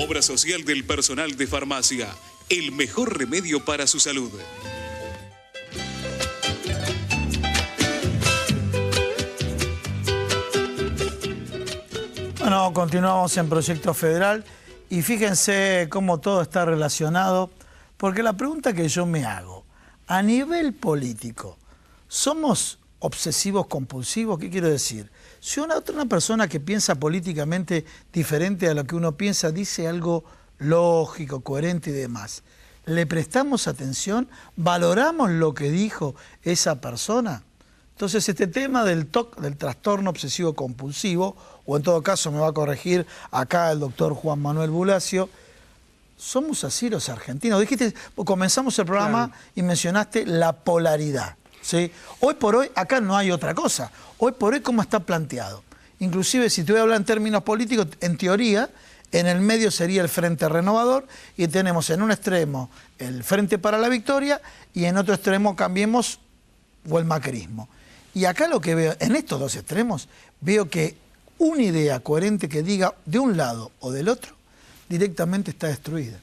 Obra social del personal de farmacia. El mejor remedio para su salud. Bueno, continuamos en Proyecto Federal y fíjense cómo todo está relacionado, porque la pregunta que yo me hago, a nivel político, ¿somos obsesivos compulsivos? ¿Qué quiero decir? Si una persona que piensa políticamente diferente a lo que uno piensa dice algo lógico, coherente y demás, ¿le prestamos atención? ¿Valoramos lo que dijo esa persona? Entonces este tema del TOC, del trastorno obsesivo compulsivo, o en todo caso me va a corregir acá el doctor Juan Manuel Bulacio, somos así los argentinos. Dijiste, comenzamos el programa y mencionaste la polaridad, ¿sí? Hoy por hoy, acá no hay otra cosa. Hoy por hoy, ¿cómo está planteado? Inclusive, si te voy a hablar en términos políticos, en teoría, en el medio sería el Frente Renovador y tenemos en un extremo el Frente para la Victoria y en otro extremo Cambiemos o el macrismo. Y acá lo que veo, en estos dos extremos, veo que una idea coherente que diga de un lado o del otro, directamente está destruida.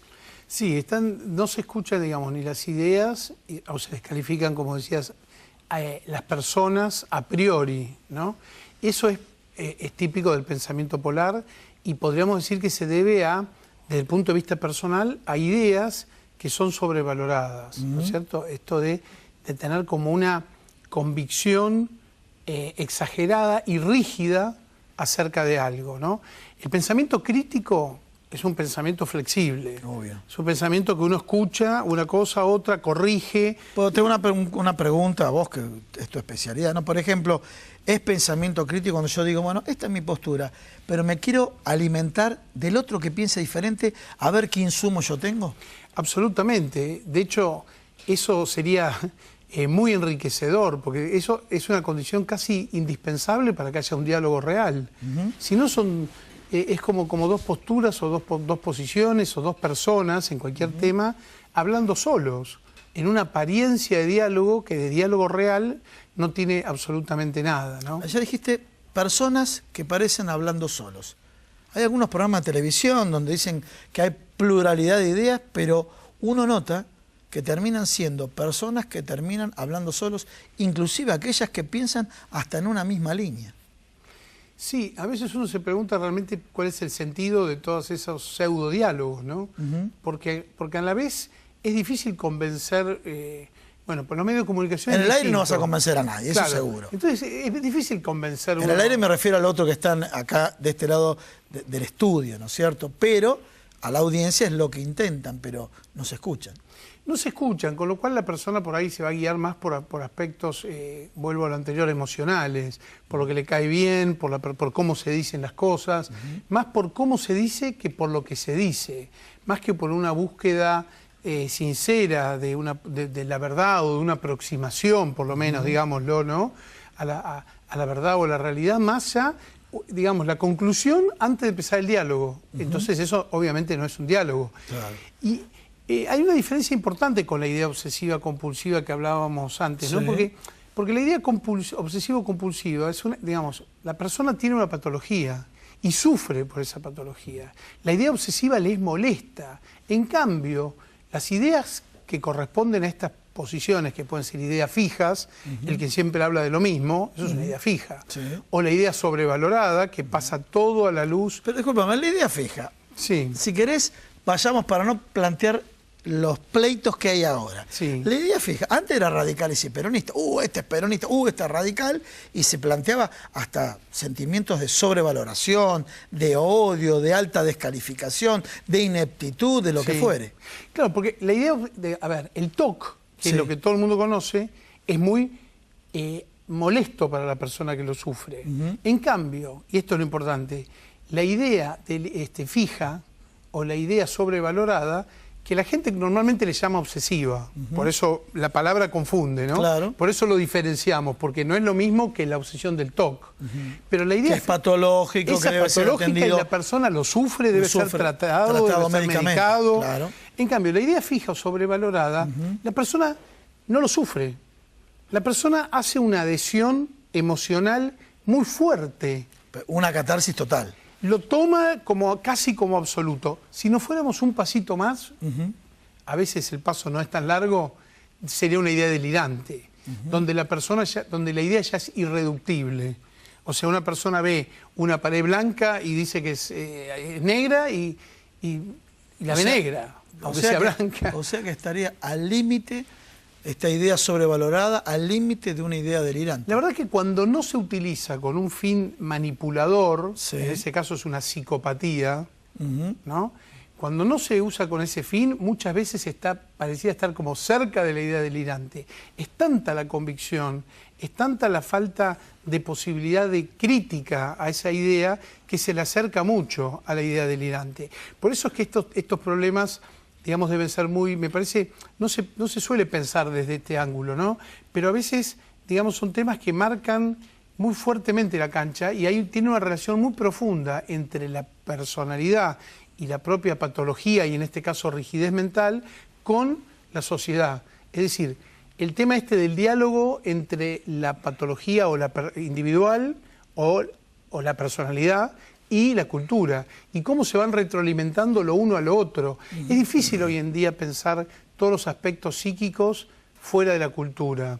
Sí, no se escuchan, digamos, ni las ideas, o se descalifican, como decías, las personas a priori, ¿no? Eso es típico del pensamiento polar y podríamos decir que se debe desde el punto de vista personal, a ideas que son sobrevaloradas, ¿no es cierto? Esto de tener como una convicción exagerada y rígida acerca de algo, ¿no? El pensamiento crítico es un pensamiento flexible. Obvio. Es un pensamiento que uno escucha una cosa, otra, corrige. Puedo tener una pregunta a vos, que es tu especialidad, ¿no? Por ejemplo, ¿es pensamiento crítico cuando yo digo, bueno, esta es mi postura, pero me quiero alimentar del otro que piensa diferente, a ver qué insumo yo tengo? Absolutamente. De hecho, eso sería muy enriquecedor, porque eso es una condición casi indispensable para que haya un diálogo real. Si no es como dos posturas o dos posiciones o dos personas en cualquier tema hablando solos, en una apariencia de diálogo que de diálogo real no tiene absolutamente nada, ¿no? Ayer dijiste personas que parecen hablando solos. Hay algunos programas de televisión donde dicen que hay pluralidad de ideas, pero uno nota que terminan siendo personas que terminan hablando solos, inclusive aquellas que piensan hasta en una misma línea. Sí, a veces uno se pregunta realmente cuál es el sentido de todos esos pseudo-diálogos, ¿no? Porque a la vez es difícil convencer, bueno, por los medios de comunicación... En el aire no vas a convencer a nadie, claro, eso seguro. Entonces es difícil convencer... En el aire me refiero al otro que están acá, de este lado del estudio, ¿no es cierto? Pero a la audiencia es lo que intentan, pero no se escuchan. No se escuchan, con lo cual la persona por ahí se va a guiar más por aspectos, vuelvo a lo anterior, emocionales, por lo que le cae bien, por cómo se dicen las cosas, más por cómo se dice que por lo que se dice, más que por una búsqueda sincera de la verdad o de una aproximación, por lo menos, digámoslo, ¿no? A la verdad o a la realidad, más allá, digamos, la conclusión antes de empezar el diálogo. Entonces eso obviamente no es un diálogo. Claro. Y hay una diferencia importante con la idea obsesiva-compulsiva que hablábamos antes, ¿no? Sí. Porque la idea obsesivo-compulsiva es digamos, la persona tiene una patología y sufre por esa patología. La idea obsesiva le es molesta. En cambio, las ideas que corresponden a estas posiciones, que pueden ser ideas fijas, el que siempre habla de lo mismo, eso es una idea fija. Sí. O la idea sobrevalorada, que pasa todo a la luz. Pero discúlpame, la idea fija. Sí. Si querés, vayamos para no plantear los pleitos que hay ahora. Sí. La idea fija, antes era radical y peronista, este es peronista, este es radical, y se planteaba hasta sentimientos de sobrevaloración, de odio, de alta descalificación, de ineptitud, de lo que fuere. Claro, porque la idea el TOC, que es lo que todo el mundo conoce, es muy molesto para la persona que lo sufre. En cambio, y esto es lo importante, la idea fija o la idea sobrevalorada, que la gente normalmente le llama obsesiva. Por eso la palabra confunde, ¿no? Claro. Por eso lo diferenciamos, porque no es lo mismo que la obsesión del TOC. Pero la idea que es patológico, que debe ser atendido. Y la persona lo sufre, debe ser tratado, debe ser medicado. Claro. En cambio, la idea fija o sobrevalorada, la persona no lo sufre. La persona hace una adhesión emocional muy fuerte. Una catarsis total. lo toma como casi como absoluto. Si nos fuéramos un pasito más, a veces el paso no es tan largo, sería una idea delirante, donde la idea ya es irreductible. O sea, una persona ve una pared blanca y dice que es negra y la ve negra, aunque sea blanca. O sea que estaría al límite, esta idea sobrevalorada, al límite de una idea delirante. La verdad es que cuando no se utiliza con un fin manipulador, sí, en ese caso es una psicopatía, ¿no? Cuando no se usa con ese fin, muchas veces parecía estar como cerca de la idea delirante. Es tanta la convicción, es tanta la falta de posibilidad de crítica a esa idea que se le acerca mucho a la idea delirante. Por eso es que estos problemas, digamos, deben ser muy, me parece, no se suele pensar desde este ángulo, ¿no? Pero a veces, digamos, son temas que marcan muy fuertemente la cancha y ahí tiene una relación muy profunda entre la personalidad y la propia patología, y en este caso rigidez mental, con la sociedad. Es decir, el tema del diálogo entre la patología o la individual o la personalidad y la cultura, y cómo se van retroalimentando lo uno a lo otro. Es difícil hoy en día pensar todos los aspectos psíquicos fuera de la cultura.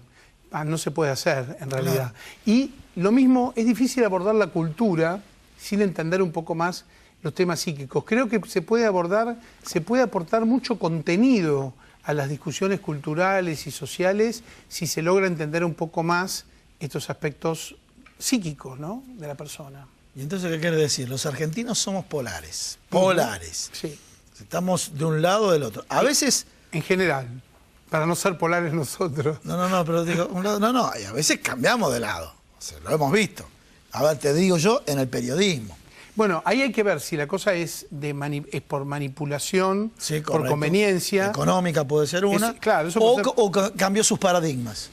No se puede hacer, en realidad. Claro. Y lo mismo, es difícil abordar la cultura sin entender un poco más los temas psíquicos. Creo que se puede aportar mucho contenido a las discusiones culturales y sociales si se logra entender un poco más estos aspectos psíquicos, ¿no?, de la persona. ¿Y entonces qué quiere decir? Los argentinos somos polares. Polares. Sí. Estamos de un lado o del otro. A veces... En general, para no ser polares nosotros. No, pero digo, un lado, no, y a veces cambiamos de lado. O sea, lo hemos visto. A ver, te digo yo, en el periodismo. Bueno, ahí hay que ver si la cosa es por manipulación, sí, por conveniencia. Económica puede ser una. Claro, eso o cambió sus paradigmas.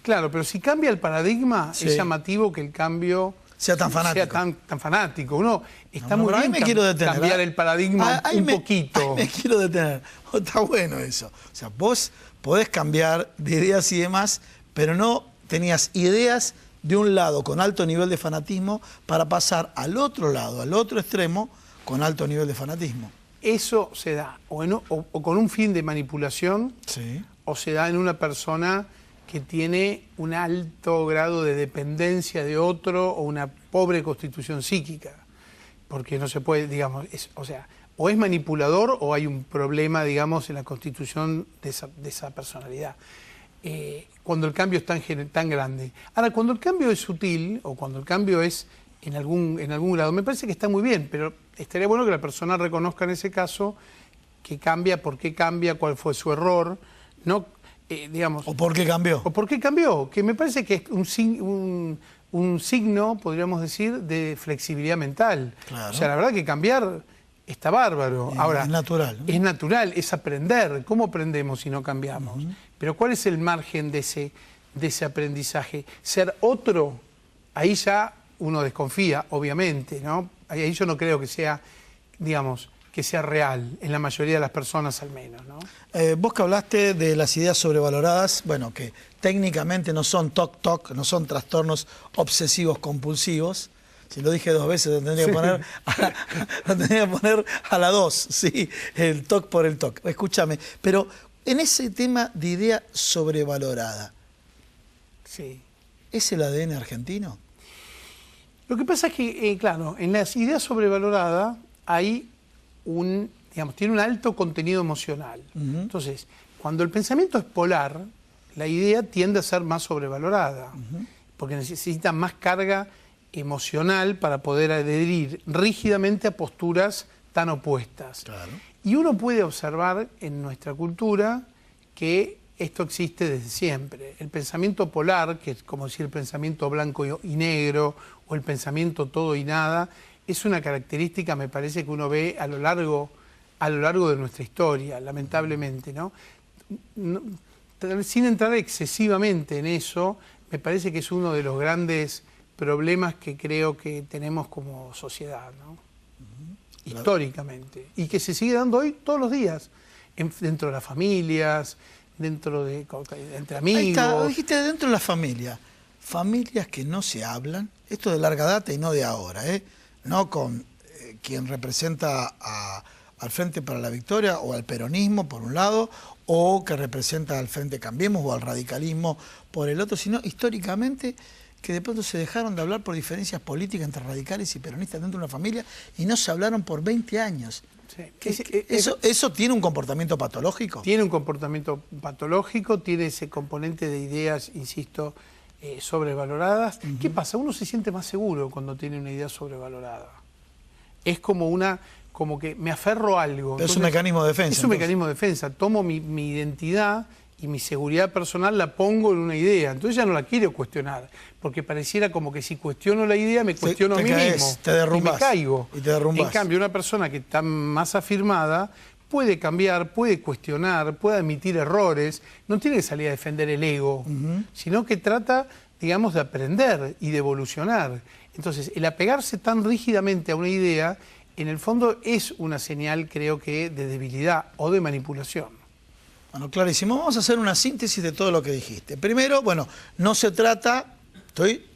Claro, pero si cambia el paradigma, sí, es llamativo que el cambio sea tan fanático. Sea tan fanático. Uno está muy bien cambiar el paradigma un poquito. Me quiero detener. Está bueno eso. O sea, vos podés cambiar de ideas y demás, pero no tenías ideas de un lado con alto nivel de fanatismo para pasar al otro lado, al otro extremo, con alto nivel de fanatismo. Eso se da o con un fin de manipulación, sí, o se da en una persona que tiene un alto grado de dependencia de otro o una pobre constitución psíquica. Porque no se puede, digamos, o es manipulador o hay un problema, digamos, en la constitución de esa personalidad. Cuando el cambio es tan grande. Ahora, cuando el cambio es sutil o cuando el cambio es en algún grado, me parece que está muy bien, pero estaría bueno que la persona reconozca en ese caso que cambia, por qué cambia, cuál fue su error, no, digamos... ¿O por qué cambió? ¿O por qué cambió? Que me parece que es un signo, podríamos decir, de flexibilidad mental. Claro. O sea, la verdad que cambiar está bárbaro. Ahora, es natural, ¿no? Es natural, es aprender. ¿Cómo aprendemos si no cambiamos? Pero ¿cuál es el margen de ese aprendizaje? Ser otro, ahí ya uno desconfía, obviamente, ¿no? Ahí yo no creo que sea, digamos, que sea real, en la mayoría de las personas al menos, ¿no? Vos que hablaste de las ideas sobrevaloradas, bueno, que técnicamente no son TOC, no son trastornos obsesivos compulsivos. Si lo dije 2 veces, lo tendría que poner a la 2, sí, el TOC por el TOC. Escúchame, pero en ese tema de idea sobrevalorada, sí, ¿es el ADN argentino? Lo que pasa es que, claro, en las ideas sobrevaloradas hay tiene un alto contenido emocional. Entonces, cuando el pensamiento es polar, la idea tiende a ser más sobrevalorada, porque necesita más carga emocional para poder adherir rígidamente a posturas tan opuestas. Claro. Y uno puede observar en nuestra cultura que esto existe desde siempre. El pensamiento polar, que es como decir el pensamiento blanco y negro, o el pensamiento todo y nada, es una característica, me parece, que uno ve a lo largo de nuestra historia, lamentablemente, ¿no? Sin entrar excesivamente en eso, me parece que es uno de los grandes problemas que creo que tenemos como sociedad, ¿no? Históricamente, y que se sigue dando hoy todos los días, dentro de las familias, entre amigos. Ahí está, dijiste dentro de la familia, familias que no se hablan, esto de larga data y no de ahora, no con quien representa al Frente para la Victoria o al peronismo por un lado, o que representa al Frente Cambiemos o al radicalismo por el otro, sino históricamente que de pronto se dejaron de hablar por diferencias políticas entre radicales y peronistas dentro de una familia y no se hablaron por 20 años. Sí. ¿Eso tiene un comportamiento patológico? Tiene un comportamiento patológico, tiene ese componente de ideas, insisto, sobrevaloradas. ¿Qué pasa? Uno se siente más seguro cuando tiene una idea sobrevalorada. Es como que me aferro a algo. Pero entonces, es un mecanismo de defensa. Es un mecanismo de defensa. Tomo mi identidad y mi seguridad personal la pongo en una idea. Entonces ya no la quiero cuestionar, porque pareciera como que si cuestiono la idea me cuestiono a mí mismo. Te derrumbas. Y me caigo. Y te derrumbas. En cambio, una persona que está más afirmada puede cambiar, puede cuestionar, puede admitir errores, no tiene que salir a defender el ego, sino que trata, digamos, de aprender y de evolucionar. Entonces, el apegarse tan rígidamente a una idea, en el fondo es una señal, creo que, de debilidad o de manipulación. Bueno, clarísimo. Vamos a hacer una síntesis de todo lo que dijiste. Primero, bueno, no se trata...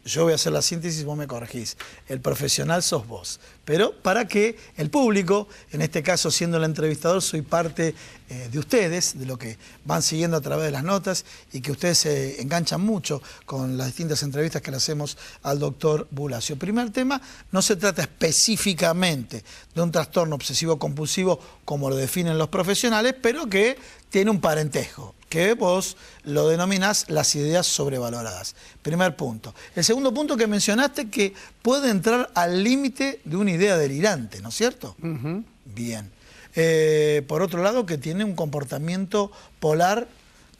Yo voy a hacer la síntesis, vos me corregís. El profesional sos vos. Pero para que el público, en este caso siendo el entrevistador, soy parte de ustedes, de lo que van siguiendo a través de las notas y que ustedes se enganchan mucho con las distintas entrevistas que le hacemos al doctor Bulacio. Primer tema, no se trata específicamente de un trastorno obsesivo-compulsivo como lo definen los profesionales, pero que tiene un parentesco, que vos lo denominás las ideas sobrevaloradas. Primer punto. El segundo punto que mencionaste, que puede entrar al límite de una idea delirante, ¿no es cierto? Bien. Por otro lado, que tiene un comportamiento polar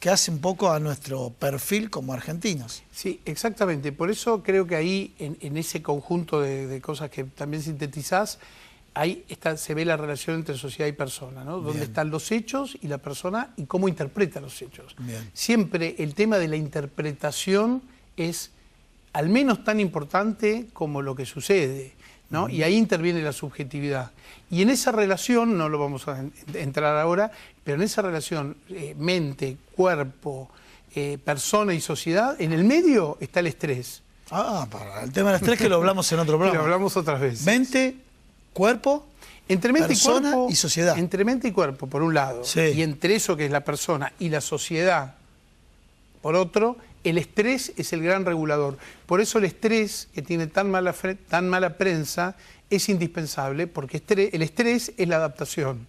que hace un poco a nuestro perfil como argentinos. Sí, exactamente. Por eso creo que ahí, en ese conjunto de cosas que también sintetizás, ahí se ve la relación entre sociedad y persona, ¿no? Donde están los hechos y la persona y cómo interpreta los hechos. Bien. Siempre el tema de la interpretación es al menos tan importante como lo que sucede, ¿no? Y ahí interviene la subjetividad. Y en esa relación, no lo vamos a entrar ahora, pero en esa relación mente, cuerpo, persona y sociedad, en el medio está el estrés. Para el tema del estrés que lo hablamos en otro programa. Lo hablamos otras veces. Mente, cuerpo, entre mente persona y cuerpo, y sociedad. Entre mente y cuerpo, por un lado, sí. Y entre eso que es la persona y la sociedad, por otro, el estrés es el gran regulador. Por eso el estrés, que tiene tan mala prensa, es indispensable, porque el estrés es la adaptación.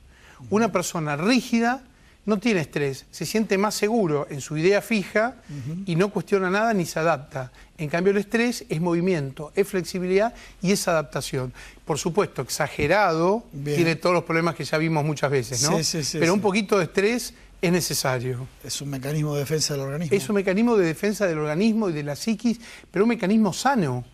Una persona rígida no tiene estrés, se siente más seguro en su idea fija y no cuestiona nada ni se adapta. En cambio, el estrés es movimiento, es flexibilidad y es adaptación. Por supuesto, exagerado, tiene todos los problemas que ya vimos muchas veces, ¿no? Pero un poquito de estrés es necesario. Es un mecanismo de defensa del organismo. Es un mecanismo de defensa del organismo y de la psiquis, pero un mecanismo sano.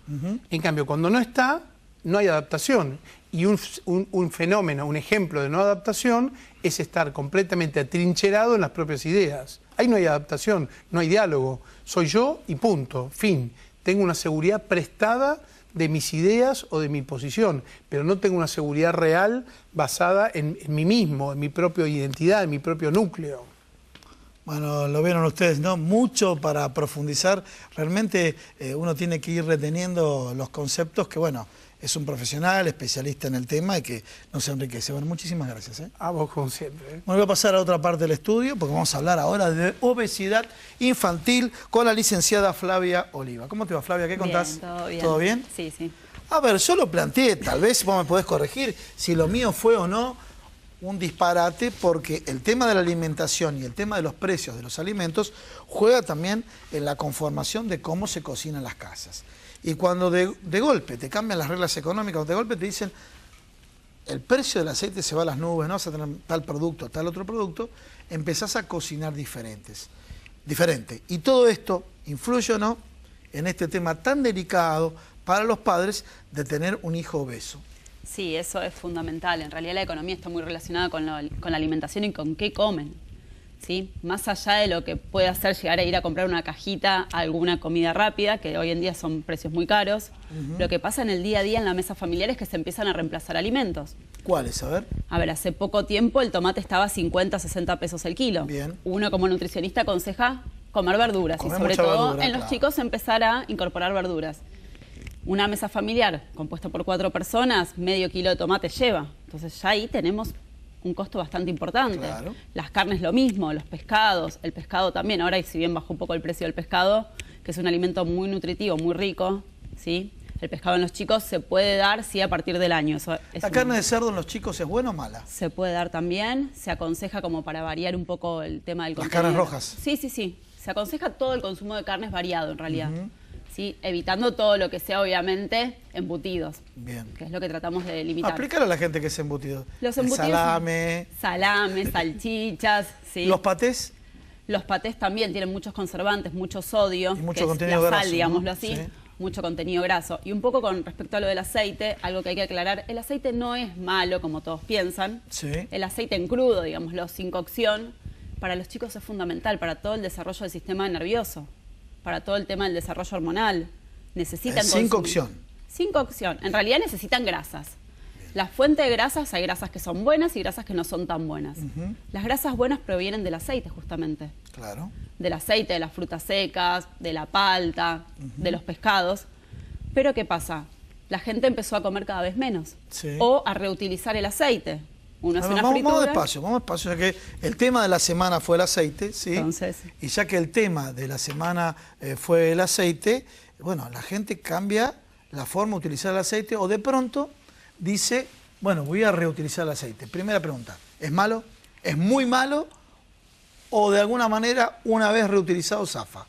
En cambio, cuando no está, no hay adaptación. Y un fenómeno, un ejemplo de no adaptación es estar completamente atrincherado en las propias ideas. Ahí no hay adaptación, no hay diálogo. Soy yo y punto, fin. Tengo una seguridad prestada de mis ideas o de mi posición, pero no tengo una seguridad real basada en mí mismo, en mi propia identidad, en mi propio núcleo. Bueno, lo vieron ustedes, ¿no? Mucho para profundizar. Realmente uno tiene que ir reteniendo los conceptos que, bueno, es un profesional, especialista en el tema y que nos enriquece. Bueno, muchísimas gracias. A vos, como siempre. Bueno, voy a pasar a otra parte del estudio porque vamos a hablar ahora de obesidad infantil con la licenciada Flavia Oliva. ¿Cómo te va, Flavia? ¿Qué contás? Bien, todo bien. ¿Todo bien? Sí, sí. A ver, yo lo planteé, tal vez vos me podés corregir si lo mío fue o no un disparate, porque el tema de la alimentación y el tema de los precios de los alimentos juega también en la conformación de cómo se cocinan las casas. Y cuando de golpe te cambian las reglas económicas, de golpe te dicen el precio del aceite se va a las nubes, no vas a tener tal producto, tal otro producto, empezás a cocinar diferente. Y todo esto influye o no en este tema tan delicado para los padres de tener un hijo obeso. Sí, eso es fundamental. En realidad la economía está muy relacionada con la alimentación y con qué comen, ¿sí? Más allá de lo que puede hacer llegar a ir a comprar una cajita a alguna comida rápida, que hoy en día son precios muy caros, lo que pasa en el día a día en la mesa familiar es que se empiezan a reemplazar alimentos. ¿Cuáles? A ver. A ver, hace poco tiempo el tomate estaba a 50, 60 pesos el kilo. Bien. Uno como nutricionista aconseja comer verduras y sobre todo en los chicos empezar a incorporar verduras. Una mesa familiar compuesta por 4 personas, medio kilo de tomate lleva. Entonces ya ahí tenemos un costo bastante importante. Claro. Las carnes lo mismo, los pescados, el pescado también. Ahora, y si bien bajó un poco el precio del pescado, que es un alimento muy nutritivo, muy rico, ¿sí? El pescado en los chicos se puede dar, sí, a partir del año. Eso es ¿La carne de cerdo en los chicos es buena o mala? Se puede dar también. Se aconseja como para variar un poco el tema del contenido. ¿Las carnes rojas? Sí, sí, sí. Se aconseja todo el consumo de carnes variado, en realidad. ¿Sí? Evitando todo lo que sea, obviamente, embutidos. Bien. Que es lo que tratamos de limitar. Explícale a la gente qué es embutido. Los El embutidos salame. Salame, salchichas, ¿sí? ¿Los patés? Los patés también tienen muchos conservantes, mucho sodio, Y mucho que contenido es la graso, sal, ¿no? digámoslo así, Sí. mucho contenido graso. Y un poco con respecto a lo del aceite, algo que hay que aclarar, el aceite no es malo, como todos piensan. Sí. El aceite en crudo, digámoslo, sin cocción, para los chicos es fundamental, para todo el desarrollo del sistema nervioso, para todo el tema del desarrollo hormonal. Necesitan Sin consumir. cocción. Sin cocción. En realidad necesitan grasas. La fuente de grasas, hay grasas que son buenas y grasas que no son tan buenas. Las grasas buenas provienen del aceite, justamente. Claro. Del aceite, de las frutas secas, de la palta, de los pescados. Pero ¿qué pasa? La gente empezó a comer cada vez menos. Sí. O a reutilizar el aceite. Uno hace una Vamos fritura. vamos despacio, ya que el tema de la semana fue el aceite, ¿sí? Entonces. Y ya que el tema de la semana fue el aceite, bueno, la gente cambia la forma de utilizar el aceite o de pronto dice, bueno, voy a reutilizar el aceite. Primera pregunta, ¿es malo? ¿Es muy malo? ¿O de alguna manera, una vez reutilizado, zafa?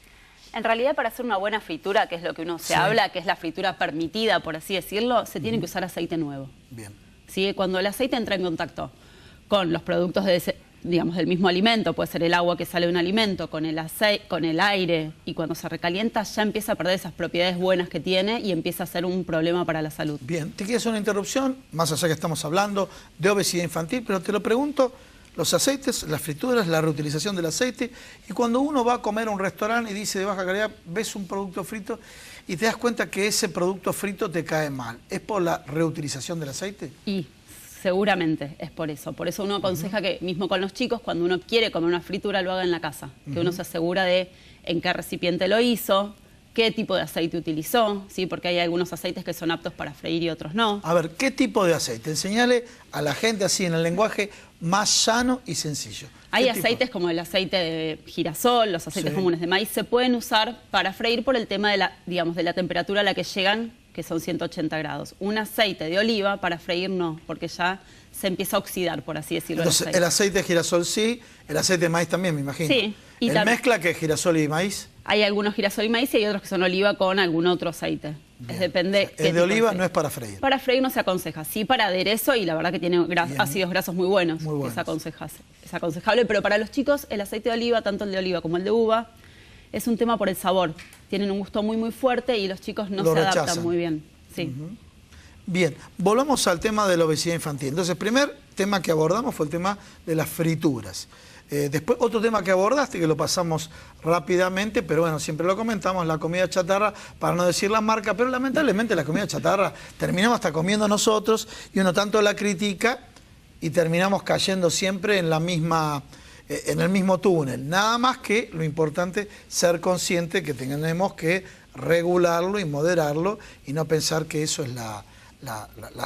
En realidad, para hacer una buena fritura, que es lo que uno se Sí. habla, que es la fritura permitida, por así decirlo, se tiene que usar aceite nuevo. Bien. ¿Sí? Cuando el aceite entra en contacto con los productos digamos, del mismo alimento, puede ser el agua que sale de un alimento, con el aceite, con el aire, y cuando se recalienta ya empieza a perder esas propiedades buenas que tiene y empieza a ser un problema para la salud. Bien, te quiero hacer una interrupción, más allá que estamos hablando de obesidad infantil, pero te lo pregunto, los aceites, las frituras, la reutilización del aceite, y cuando uno va a comer a un restaurante y dice de baja calidad, ves un producto frito y te das cuenta que ese producto frito te cae mal, ¿es por la reutilización del aceite? Y seguramente es por eso. Por eso uno aconseja que mismo con los chicos, cuando uno quiere comer una fritura, lo haga en la casa. Que uno se asegura de en qué recipiente lo hizo, qué tipo de aceite utilizó, ¿sí? Porque hay algunos aceites que son aptos para freír y otros no. A ver, ¿qué tipo de aceite? Enseñale a la gente así en el lenguaje más llano y sencillo. Hay ¿Qué tipo? aceites como el aceite de girasol, los aceites Sí. comunes de maíz, se pueden usar para freír por el tema de la, digamos, de la temperatura a la que llegan, que son 180 grados. Un aceite de oliva para freír no, porque ya se empieza a oxidar, por así decirlo. Entonces, el aceite de girasol sí, el aceite de maíz también, me imagino. Sí, y ¿El mezcla que es girasol y maíz? Hay algunos girasol y maíz y hay otros que son oliva con algún otro aceite. Depende. qué El tipo de oliva aceite. no es para freír. Para freír no se aconseja, sí para aderezo y la verdad que tiene Bien. ácidos grasos muy buenos. Muy buenos. Es aconsejable, pero para los chicos el aceite de oliva, tanto el de oliva como el de uva, es un tema por el sabor. Tienen un gusto muy muy fuerte y los chicos no Lo se adaptan rechazan. muy bien. Sí. Bien, volvamos al tema de la obesidad infantil. Entonces, el primer tema que abordamos fue el tema de las frituras. Después, otro tema que abordaste, que lo pasamos rápidamente, pero bueno, siempre lo comentamos, la comida chatarra, para no decir la marca, pero lamentablemente la comida chatarra terminamos hasta comiendo nosotros y uno tanto la critica y terminamos cayendo siempre en la misma, en el mismo túnel. Nada más que lo importante ser consciente que tenemos que regularlo y moderarlo y no pensar que eso es la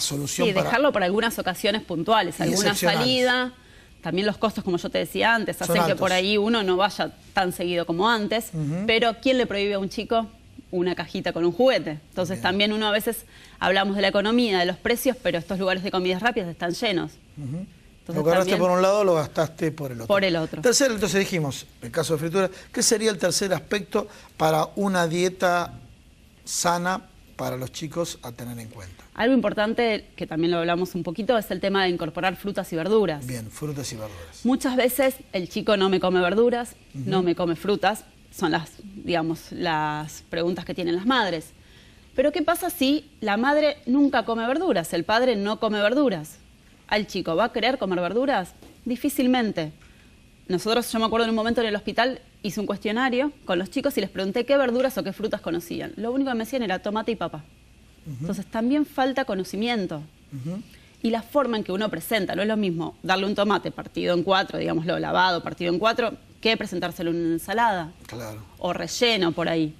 solución. Sí, dejarlo para algunas ocasiones puntuales, Y alguna excepcionales. salida. También los costos, como yo te decía antes, Son hacen que altos. por ahí uno no vaya tan seguido como antes. Pero ¿quién le prohíbe a un chico una cajita con un juguete? Entonces también uno a veces hablamos de la economía, de los precios, pero estos lugares de comidas rápidas están llenos. Entonces, Lo agarraste también- por un lado, lo gastaste por el otro. Por el otro. Tercero, entonces dijimos, el caso de fritura, ¿qué sería el tercer aspecto para una dieta sana para los chicos a tener en cuenta? Algo importante, que también lo hablamos un poquito, es el tema de incorporar frutas y verduras. Bien, frutas y verduras. Muchas veces el chico no me come verduras, no me come frutas, son las, digamos, las preguntas que tienen las madres. Pero ¿qué pasa si la madre nunca come verduras, el padre no come verduras? ¿Al chico va a querer comer verduras? Difícilmente. Nosotros, yo me acuerdo en un momento en el hospital, hice un cuestionario con los chicos y les pregunté qué verduras o qué frutas conocían. Lo único que me decían era tomate y papa. Entonces también falta conocimiento. Y la forma en que uno presenta, no es lo mismo darle un tomate partido en 4, digámoslo, lavado, partido en 4, que presentárselo en una ensalada Claro. o relleno por ahí.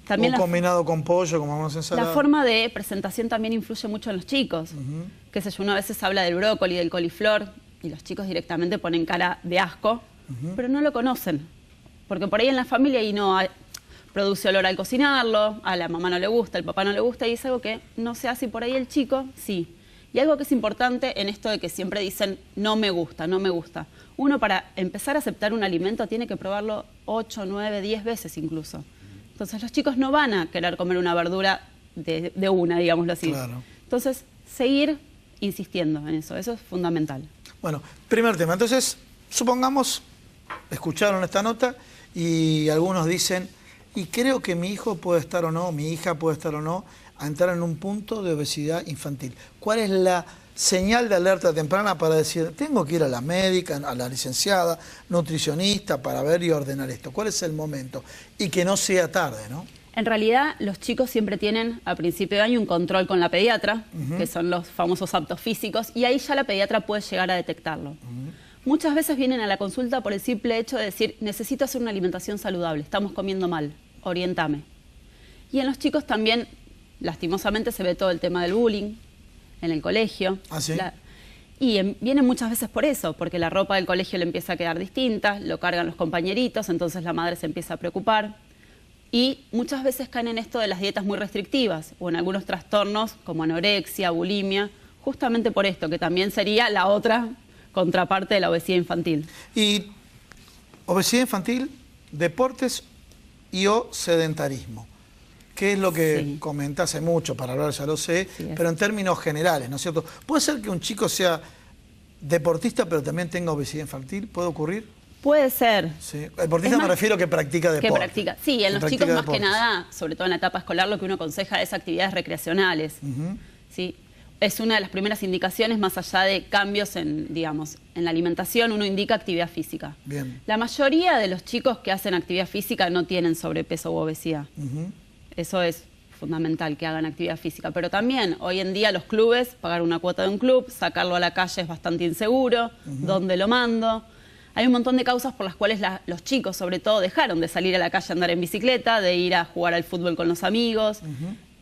También o combinado con pollo, como vamos a ensalada. La forma de presentación también influye mucho en los chicos. Qué sé yo, uno a veces habla del brócoli, del coliflor, y los chicos directamente ponen cara de asco, pero no lo conocen. Porque por ahí en la familia y no produce olor al cocinarlo, a la mamá no le gusta, al papá no le gusta, y es algo que no se hace, y por ahí el chico sí. Y algo que es importante en esto de que siempre dicen no me gusta, no me gusta. Uno para empezar a aceptar un alimento tiene que probarlo 8, 9, 10 veces incluso. Entonces los chicos no van a querer comer una verdura de una, digámoslo así. Claro. Entonces, seguir insistiendo en eso es fundamental. Bueno, primer tema. Entonces, supongamos, escucharon esta nota y algunos dicen, y creo que mi hijo puede estar o no, mi hija puede estar o no, a entrar en un punto de obesidad infantil. ¿Cuál es la señal de alerta temprana para decir, tengo que ir a la médica, a la licenciada, nutricionista, para ver y ordenar esto? ¿Cuál es el momento? Y que no sea tarde, ¿no? En realidad, los chicos siempre tienen a principio de año un control con la pediatra, que son los famosos aptos físicos, y ahí ya la pediatra puede llegar a detectarlo. Muchas veces vienen a la consulta por el simple hecho de decir, necesito hacer una alimentación saludable, estamos comiendo mal, oriéntame. Y en los chicos también, lastimosamente, se ve todo el tema del bullying en el colegio. ¿Ah, sí? Vienen muchas veces por eso, porque la ropa del colegio le empieza a quedar distinta, lo cargan los compañeritos, entonces la madre se empieza a preocupar. Y muchas veces caen en esto de las dietas muy restrictivas o en algunos trastornos como anorexia, bulimia, justamente por esto, que también sería la otra contraparte de la obesidad infantil. Y obesidad infantil, deportes y o sedentarismo. ¿Qué es lo que comenté hace mucho para hablar? Ya lo sé, pero en términos generales, ¿no es cierto? ¿Puede ser que un chico sea deportista pero también tenga obesidad infantil? ¿Puede ocurrir? Puede ser. Sí. Deportista me refiero que practica deporte. Que practica. Sí, en los chicos más que nada, sobre todo en la etapa escolar, lo que uno aconseja es actividades recreacionales. ¿Sí? Es una de las primeras indicaciones, más allá de cambios en, digamos, en la alimentación, uno indica actividad física. Bien. La mayoría de los chicos que hacen actividad física no tienen sobrepeso u obesidad. Eso es fundamental, que hagan actividad física. Pero también, hoy en día, los clubes, pagar una cuota de un club, sacarlo a la calle es bastante inseguro, ¿dónde lo mando? Hay un montón de causas por las cuales los chicos, sobre todo, dejaron de salir a la calle a andar en bicicleta, de ir a jugar al fútbol con los amigos.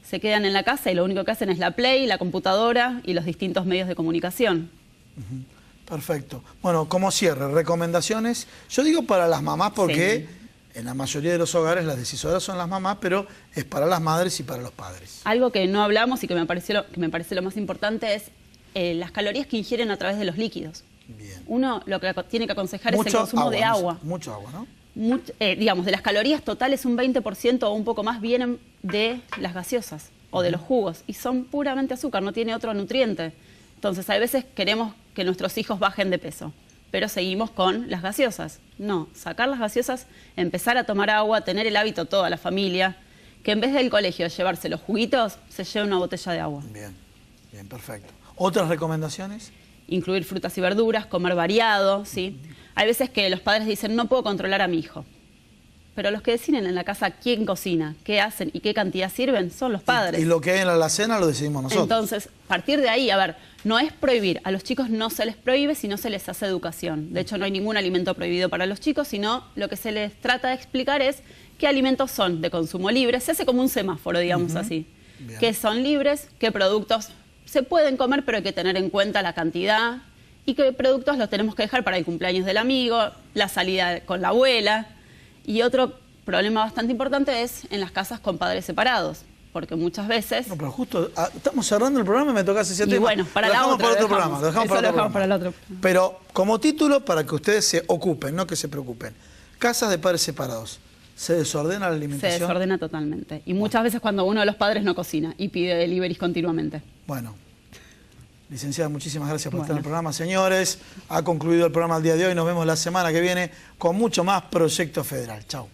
Se quedan en la casa y lo único que hacen es la Play, la computadora y los distintos medios de comunicación. Perfecto. Bueno, como cierre, recomendaciones. Yo digo para las mamás porque en la mayoría de los hogares las decisoras son las mamás, pero es para las madres y para los padres. Algo que no hablamos y que me parece lo más importante es las calorías que ingieren a través de los líquidos. Bien. Uno lo que tiene que aconsejar es el consumo de agua. Mucho agua, ¿no? Digamos, de las calorías totales, un 20% o un poco más vienen de las gaseosas o de los jugos. Y son puramente azúcar, no tiene otro nutriente. Entonces, a veces queremos que nuestros hijos bajen de peso, pero seguimos con las gaseosas. No, sacar las gaseosas, empezar a tomar agua, tener el hábito toda la familia, que en vez del colegio llevarse los juguitos, se lleve una botella de agua. Bien, bien, perfecto. ¿Otras recomendaciones? Incluir frutas y verduras, comer variado, ¿sí? Hay veces que los padres dicen, no puedo controlar a mi hijo. Pero los que deciden en la casa quién cocina, qué hacen y qué cantidad sirven son los padres. Y lo que hay en la alacena lo decidimos nosotros. Entonces, a partir de ahí, a ver, no es prohibir. A los chicos no se les prohíbe, sino se les hace educación. De hecho, no hay ningún alimento prohibido para los chicos, sino lo que se les trata de explicar es qué alimentos son de consumo libre. Se hace como un semáforo, digamos así. Bien. Qué son libres, qué productos se pueden comer, pero hay que tener en cuenta la cantidad y qué productos los tenemos que dejar para el cumpleaños del amigo, la salida con la abuela. Y otro problema bastante importante es en las casas con padres separados, porque muchas veces... No, pero justo estamos cerrando el programa y me toca ese tema. Y bueno, para la otra, lo dejamos para el otro programa. otro. Pero como título, para que ustedes se ocupen, no que se preocupen. Casas de padres separados. ¿Se desordena la alimentación? Se desordena totalmente. Y muchas veces cuando uno de los padres no cocina y pide deliveries continuamente. Bueno, licenciada, muchísimas gracias por estar en el programa. Señores, ha concluido el programa el día de hoy. Nos vemos la semana que viene con mucho más Proyecto Federal. Chau.